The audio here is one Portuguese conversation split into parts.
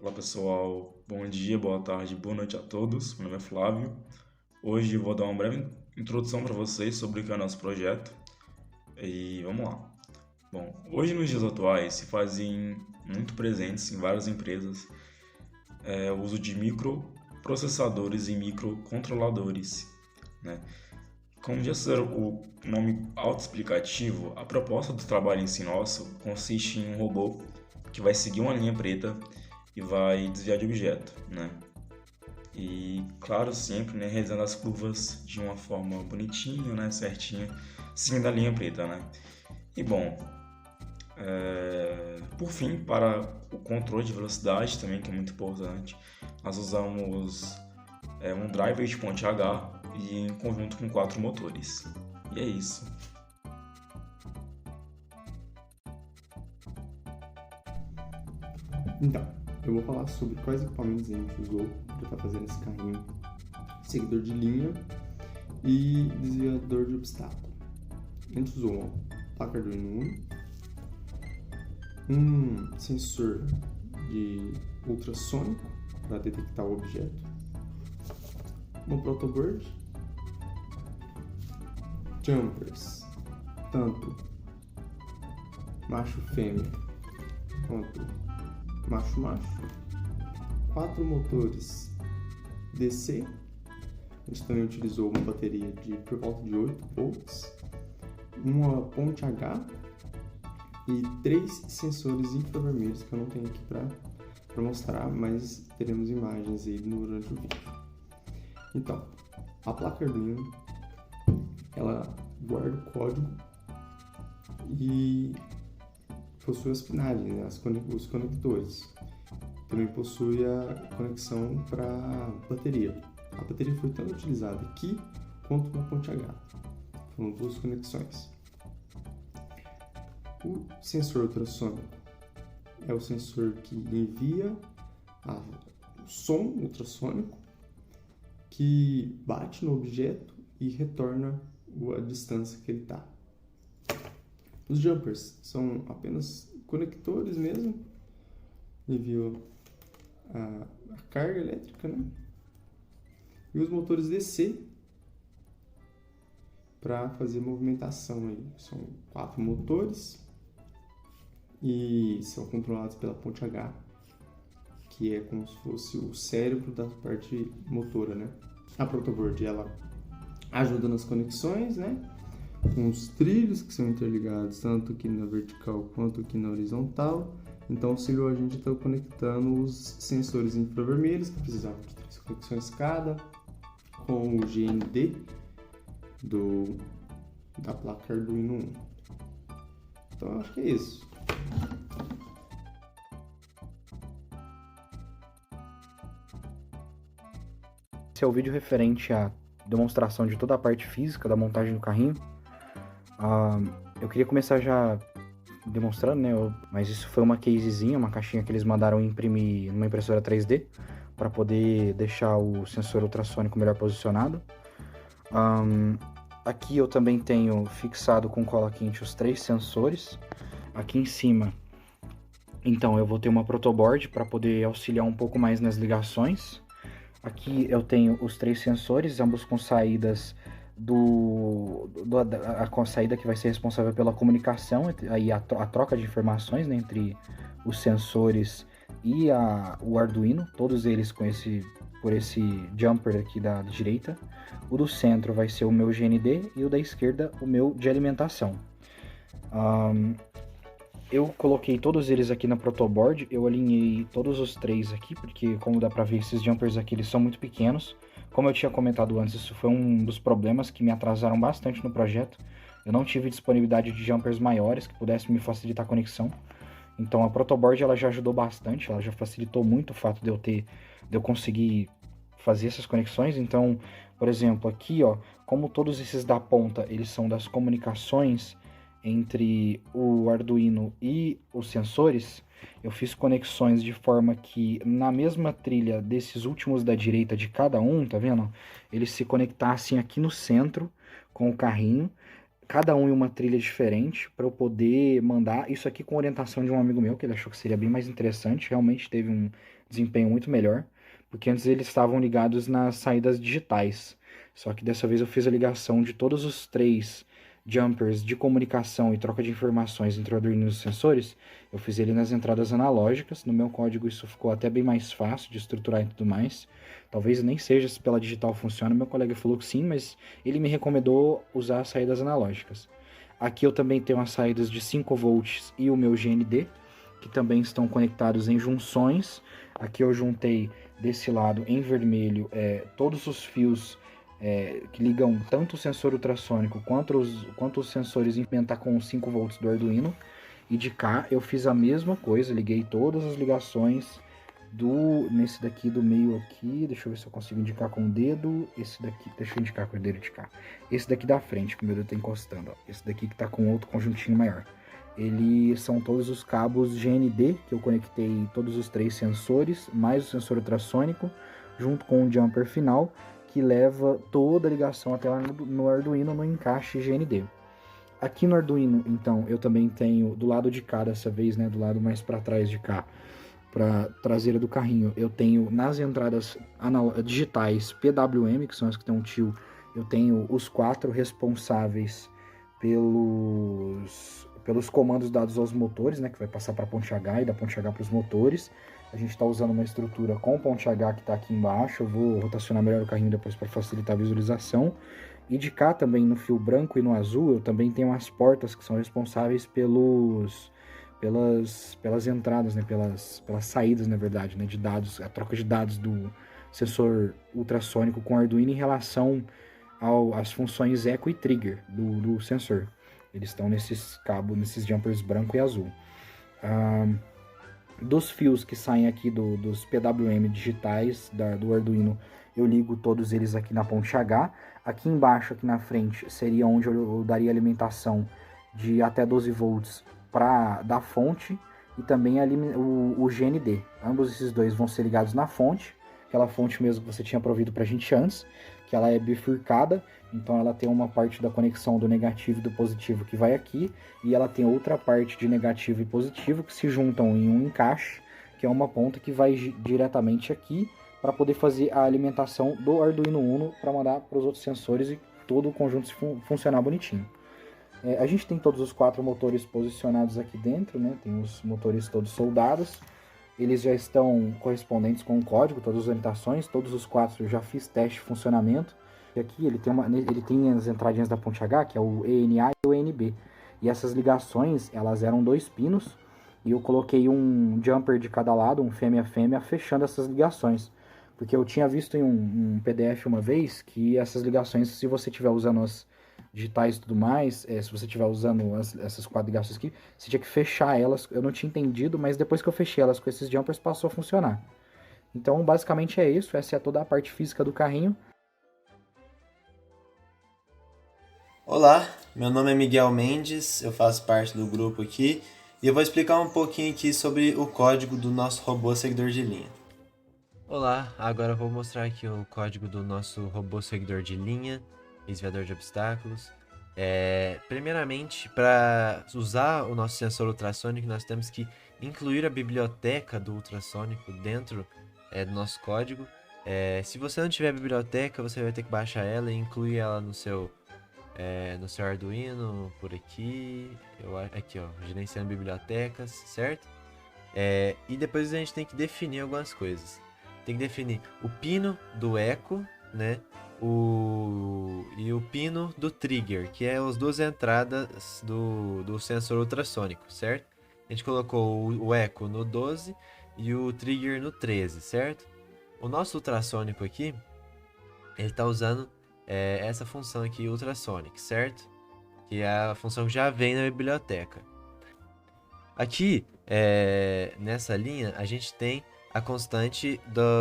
Olá pessoal, bom dia, boa tarde, boa noite a todos. Meu nome é Flávio. Hoje eu vou dar uma breve introdução para vocês sobre o que é o nosso projeto e vamos lá. Bom, hoje nos dias atuais se fazem muito presentes em várias empresas o uso de microprocessadores e microcontroladores, né? Como já ser o nome autoexplicativo, a proposta do trabalho em si nosso consiste em um robô que vai seguir uma linha preta e vai desviar de objeto, né? E claro, sempre, né, realizando as curvas de uma forma bonitinha, né, certinha, seguindo a linha preta, né? E bom, por fim, para o controle de velocidade também, que é muito importante, nós usamos um driver de ponte H e em conjunto com 4 motores. E é isso. Então, eu vou falar sobre quais equipamentos a gente usou para estar fazendo esse carrinho seguidor de linha e desviador de obstáculo. A gente usou uma placa Arduino Uno, um sensor de ultrassônico para detectar o objeto, uma protoboard, jumpers, tanto macho-fêmea quanto macho-macho, 4 motores DC. A gente também utilizou uma bateria de por volta de 8 volts, uma ponte H e 3 sensores infravermelhos que eu não tenho aqui para mostrar, mas teremos imagens aí durante o vídeo. Então, a placa Arduino, ela guarda o código e possui as pinagens, né, os conectores. Também possui a conexão para bateria. A bateria foi tanto utilizada aqui quanto na ponte H. Foram 2 conexões. O sensor ultrassônico é o sensor que envia o som ultrassônico que bate no objeto e retorna a distância que ele está. Os jumpers são apenas conectores mesmo, enviam a carga elétrica, né? E os motores DC para fazer movimentação aí. São 4 motores e são controlados pela ponte H, que é como se fosse o cérebro da parte motora, né? A protoboard, ela ajuda nas conexões, né? Com os trilhos que são interligados tanto aqui na vertical quanto aqui na horizontal. Então auxiliou a gente a estar conectando os sensores infravermelhos, que precisavam de 3 conexões cada, com o GND da placa Arduino Uno. Então acho que é isso. Esse é o vídeo referente à demonstração de toda a parte física da montagem do carrinho. Eu queria começar já demonstrando, né? Mas isso foi uma casezinha, uma caixinha que eles mandaram imprimir numa impressora 3D para poder deixar o sensor ultrassônico melhor posicionado. Aqui eu também tenho fixado com cola quente os 3 sensores. Aqui em cima, então, eu vou ter uma protoboard para poder auxiliar um pouco mais nas ligações. Aqui eu tenho os 3 sensores, ambos com saídas com a saída que vai ser responsável pela comunicação, aí a troca de informações, né, entre os sensores e o Arduino, todos eles por esse jumper aqui da direita. O do centro vai ser o meu GND e o da esquerda o meu de alimentação. Eu coloquei todos eles aqui na protoboard, eu alinhei todos os 3 aqui, porque como dá pra ver, esses jumpers aqui eles são muito pequenos. Como eu tinha comentado antes, isso foi um dos problemas que me atrasaram bastante no projeto. Eu não tive disponibilidade de jumpers maiores que pudessem me facilitar a conexão. Então a protoboard ela já ajudou bastante, ela já facilitou muito o fato de eu conseguir fazer essas conexões. Então, por exemplo, aqui, ó, como todos esses da ponta, eles são das comunicações entre o Arduino e os sensores, eu fiz conexões de forma que na mesma trilha desses últimos da direita de cada um, tá vendo? Eles se conectassem aqui no centro com o carrinho, cada um em uma trilha diferente, para eu poder mandar isso aqui com orientação de um amigo meu, que ele achou que seria bem mais interessante. Realmente desempenho muito melhor, porque antes eles estavam ligados nas saídas digitais. Só que dessa vez eu fiz a ligação de todos os 3 jumpers de comunicação e troca de informações entre o Arduino e os sensores. Eu fiz ele nas entradas analógicas. No meu código isso ficou até bem mais fácil de estruturar e tudo mais. Talvez nem seja se pela digital funciona, meu colega falou que sim, mas ele me recomendou usar as saídas analógicas. Aqui eu também tenho as saídas de 5 volts e o meu GND, que também estão conectados em junções. Aqui eu juntei desse lado em vermelho todos os fios que ligam tanto o sensor ultrassônico quanto os sensores implementar com 5 volts do Arduino. E de cá eu fiz a mesma coisa, liguei todas as ligações nesse daqui do meio aqui, deixa eu ver se eu consigo indicar com o dedo, esse daqui, deixa eu indicar com o dedo de cá, esse daqui da frente, que o meu dedo tá encostando, ó. Esse daqui que tá com outro conjuntinho maior. Eles são todos os cabos GND, que eu conectei todos os 3 sensores, mais o sensor ultrassônico, junto com o jumper final, que leva toda a ligação até lá no Arduino no encaixe GND. Aqui no Arduino, então, eu também tenho, do lado de cá dessa vez, né, do lado mais para trás de cá, para traseira do carrinho, eu tenho nas entradas digitais PWM, que são as que tem um tio, eu tenho os 4 responsáveis pelos comandos dados aos motores, né, que vai passar para a ponte H e da ponte H para os motores. A gente está usando uma estrutura com ponte H que está aqui embaixo. Eu vou rotacionar melhor o carrinho depois para facilitar a visualização. E de cá também, no fio branco e no azul, eu também tenho as portas que são responsáveis pelas entradas, né, pelas saídas, na verdade, né, de dados, a troca de dados do sensor ultrassônico com Arduino em relação às funções eco e trigger do sensor. Eles estão nesses cabos, nesses jumpers branco e azul. Dos fios que saem aqui dos PWM digitais do Arduino, eu ligo todos eles aqui na ponte H. Aqui embaixo, aqui na frente, seria onde eu daria alimentação de até 12 volts da fonte e também o GND. Ambos esses dois vão ser ligados na fonte, aquela fonte mesmo que você tinha provido para a gente antes, que ela é bifurcada, então ela tem uma parte da conexão do negativo e do positivo que vai aqui, e ela tem outra parte de negativo e positivo que se juntam em um encaixe, que é uma ponta que vai diretamente aqui, para poder fazer a alimentação do Arduino Uno para mandar para os outros sensores e todo o conjunto funcionar bonitinho. A gente tem todos os 4 motores posicionados aqui dentro, né? Tem os motores todos soldados. Eles já estão correspondentes com o código, todas as orientações, todos os 4 eu já fiz teste de funcionamento. E aqui ele tem as entradinhas da ponte H, que é o ENA e o ENB. E essas ligações, elas eram 2 pinos, e eu coloquei um jumper de cada lado, um fêmea-fêmea, fechando essas ligações. Porque eu tinha visto em um PDF uma vez que essas ligações, se você estiver usando as digitais e tudo mais, se você estiver usando essas 4 ligações aqui, você tinha que fechar elas. Eu não tinha entendido, mas depois que eu fechei elas com esses jumpers, passou a funcionar. Então, basicamente é isso. Essa é toda a parte física do carrinho. Olá, meu nome é Miguel Mendes, eu faço parte do grupo aqui e eu vou explicar um pouquinho aqui sobre o código do nosso robô seguidor de linha. Olá, agora eu vou mostrar aqui o código do nosso robô seguidor de linha, desviador de obstáculos. Primeiramente, para usar o nosso sensor ultrassônico, nós temos que incluir a biblioteca do ultrassônico dentro do nosso código. Se você não tiver a biblioteca, você vai ter que baixar ela e incluir ela no seu Arduino, por aqui, aqui ó, gerenciando bibliotecas, certo? E depois a gente tem que definir algumas coisas. Tem que definir o pino do eco, né? E o pino do trigger, que é as 2 entradas do sensor ultrassônico, certo? A gente colocou o eco no 12 e o trigger no 13, certo? O nosso ultrassônico aqui, ele está usando essa função aqui, ultrasonic, certo? Que é a função que já vem na biblioteca. Aqui, nessa linha, a gente tem a constante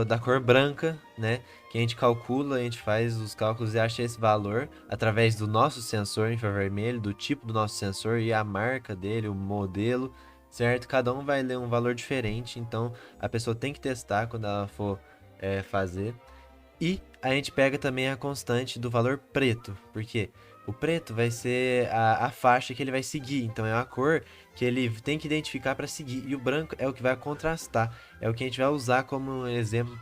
da cor branca, né? Que a gente calcula, a gente faz os cálculos e acha esse valor através do nosso sensor infravermelho, do tipo do nosso sensor e a marca dele, o modelo, certo? Cada um vai ler um valor diferente, então a pessoa tem que testar quando ela for fazer. E a gente pega também a constante do valor preto, porque O preto vai ser a faixa que ele vai seguir, então é a cor que ele tem que identificar para seguir. E o branco é o que vai contrastar, é o que a gente vai usar como exemplo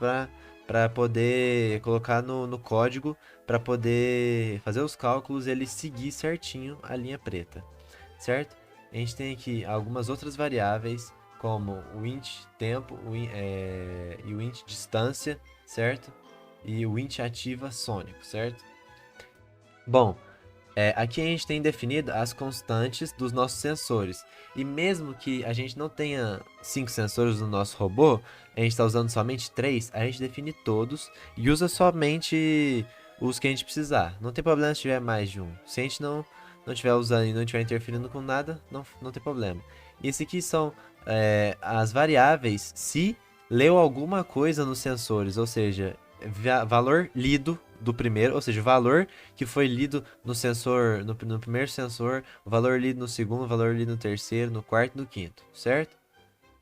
para poder colocar no código, para poder fazer os cálculos e ele seguir certinho a linha preta, certo? A gente tem aqui algumas outras variáveis, como o int tempo e o int distância, certo? E o int ativa sônico, certo? Bom, aqui a gente tem definido as constantes dos nossos sensores. E mesmo que a gente não tenha 5 sensores no nosso robô, a gente está usando somente 3, a gente define todos e usa somente os que a gente precisar. Não tem problema se tiver mais de um. Se a gente não estiver usando e não estiver interferindo com nada, não tem problema. E esse aqui são as variáveis se leu alguma coisa nos sensores, ou seja, valor lido do primeiro, ou seja, o valor que foi lido no sensor, no primeiro sensor, o valor lido no segundo, o valor lido no terceiro, no quarto e no quinto, certo?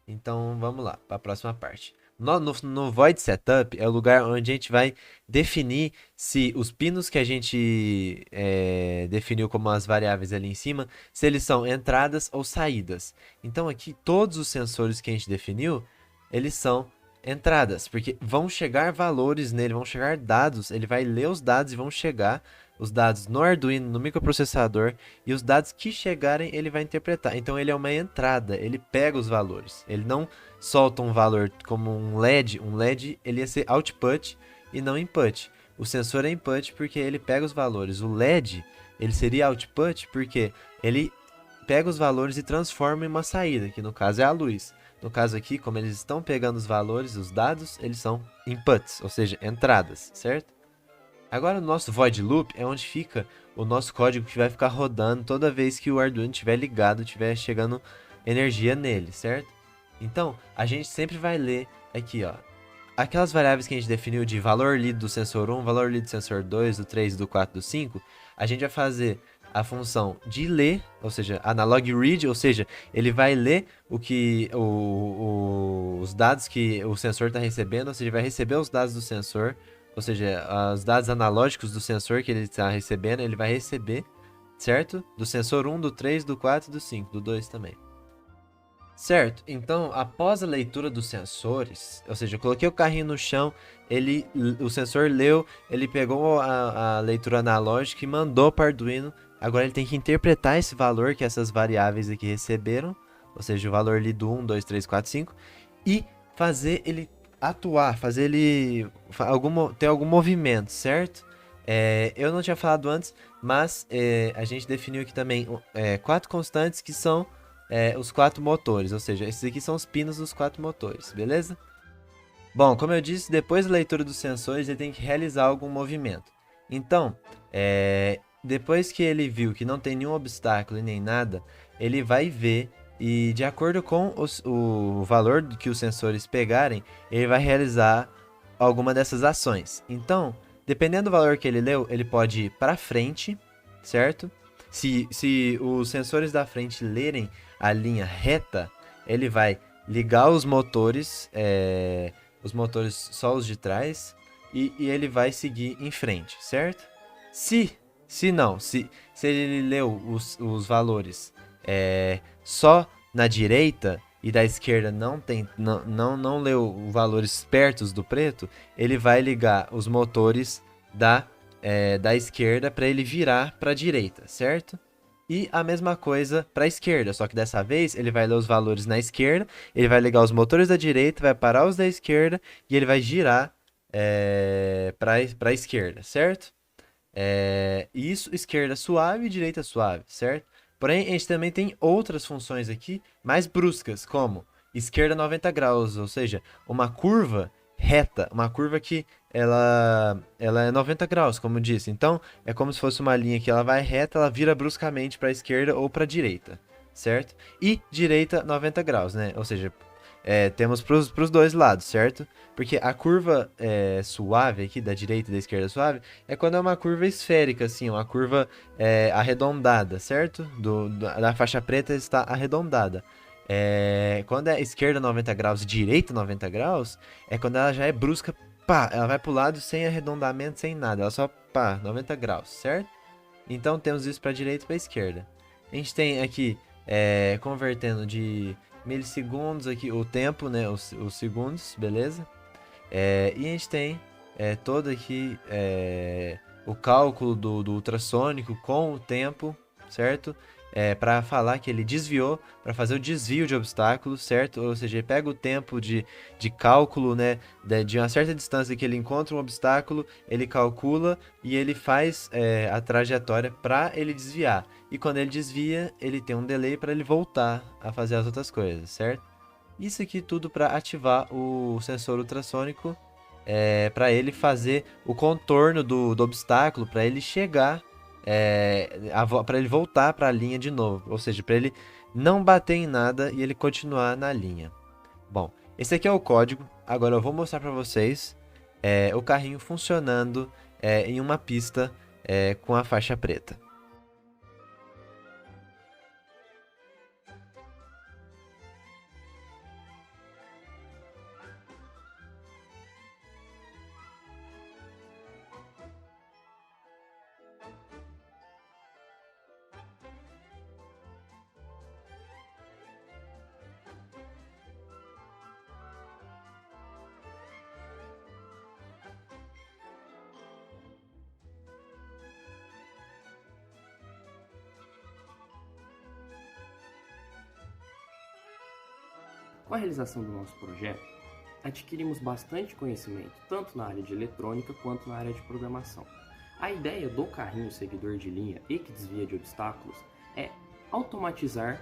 Então vamos lá, para a próxima parte. No Void Setup é o lugar onde a gente vai definir se os pinos que a gente definiu como as variáveis ali em cima, se eles são entradas ou saídas. Então aqui todos os sensores que a gente definiu, eles são entradas, porque vão chegar valores nele, vão chegar dados, ele vai ler os dados e vão chegar os dados no Arduino, no microprocessador, e os dados que chegarem ele vai interpretar. Então ele é uma entrada, ele pega os valores, ele não solta um valor como um LED ele ia ser output e não input. O sensor é input porque ele pega os valores, o LED ele seria output porque ele pega os valores e transforma em uma saída, que no caso é a luz. No caso aqui, como eles estão pegando os valores, os dados, eles são inputs, ou seja, entradas, certo? Agora o nosso void loop é onde fica o nosso código que vai ficar rodando toda vez que o Arduino estiver ligado, estiver chegando energia nele, certo? Então, a gente sempre vai ler aqui, ó, aquelas variáveis que a gente definiu de valor lido do sensor 1, valor lido do sensor 2, do 3, do 4, do 5, a gente vai fazer a função de ler, ou seja, analog read, ou seja, ele vai ler os dados que o sensor está recebendo, ou seja, ele vai receber os dados do sensor, ou seja, os dados analógicos do sensor que ele está recebendo, ele vai receber, certo? Do sensor 1, do 3, do 4 e do 5, do 2 também. Certo, então após a leitura dos sensores, ou seja, eu coloquei o carrinho no chão, o sensor leu, ele pegou a leitura analógica e mandou para o Arduino. Agora ele tem que interpretar esse valor que essas variáveis aqui receberam, ou seja, o valor lido 1, 2, 3, 4, 5, e fazer ele atuar, fazer ele ter algum movimento, certo? Eu não tinha falado antes, mas a gente definiu aqui também 4 constantes que são os 4 motores, ou seja, esses aqui são os pinos dos 4 motores, beleza? Bom, como eu disse, depois da leitura dos sensores, ele tem que realizar algum movimento. Então, depois que ele viu que não tem nenhum obstáculo e nem nada, ele vai ver e, de acordo com o valor que os sensores pegarem, ele vai realizar alguma dessas ações. Então, dependendo do valor que ele leu, ele pode ir para frente, certo? Se os sensores da frente lerem a linha reta, ele vai ligar os motores só os de trás, e ele vai seguir em frente, certo? Se ele leu os valores só na direita e da esquerda não leu os valores perto do preto, ele vai ligar os motores da esquerda para ele virar para a direita, certo? E a mesma coisa para a esquerda, só que dessa vez ele vai ler os valores na esquerda, ele vai ligar os motores da direita, vai parar os da esquerda e ele vai girar para a esquerda, certo? Isso, esquerda suave e direita suave, certo? Porém, a gente também tem outras funções aqui mais bruscas, como esquerda 90 graus, ou seja, uma curva reta, uma curva que ela é 90 graus, como eu disse. Então, é como se fosse uma linha que ela vai reta, ela vira bruscamente para a esquerda ou para a direita, certo? E direita 90 graus, né? Ou seja, temos para os dois lados, certo? Porque a curva suave aqui, da direita e da esquerda suave, é quando é uma curva esférica, assim, uma curva arredondada, certo? Da faixa preta está arredondada. Quando é esquerda 90 graus e direita 90 graus, é quando ela já é brusca, pá, ela vai pro lado sem arredondamento, sem nada, ela só, pá, 90 graus, certo? Então temos isso para a direita e para a esquerda. A gente tem aqui convertendo de milissegundos aqui o tempo, né, os segundos, beleza? E a gente tem todo aqui o cálculo do ultrassônico com o tempo, certo? Para falar que ele desviou, para fazer o desvio de obstáculos, certo? Ou seja, ele pega o tempo de cálculo, né, de uma certa distância que ele encontra um obstáculo, ele calcula e ele faz a trajetória para ele desviar. E quando ele desvia, ele tem um delay para ele voltar a fazer as outras coisas, certo? Isso aqui tudo para ativar o sensor ultrassônico, para ele fazer o contorno do obstáculo, para ele chegar, para ele voltar para a linha de novo, ou seja, para ele não bater em nada e ele continuar na linha. Bom, esse aqui é o código. Agora eu vou mostrar para vocês o carrinho funcionando em uma pista com a faixa preta. Com a realização do nosso projeto, adquirimos bastante conhecimento, tanto na área de eletrônica quanto na área de programação. A ideia do carrinho seguidor de linha e que desvia de obstáculos é automatizar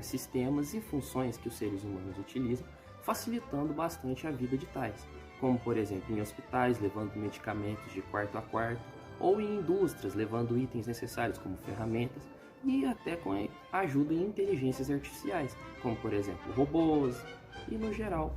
sistemas e funções que os seres humanos utilizam, facilitando bastante a vida de tais, como por exemplo em hospitais, levando medicamentos de quarto a quarto, ou em indústrias, levando itens necessários como ferramentas, e até com a ajuda em inteligências artificiais, como por exemplo robôs, e no geral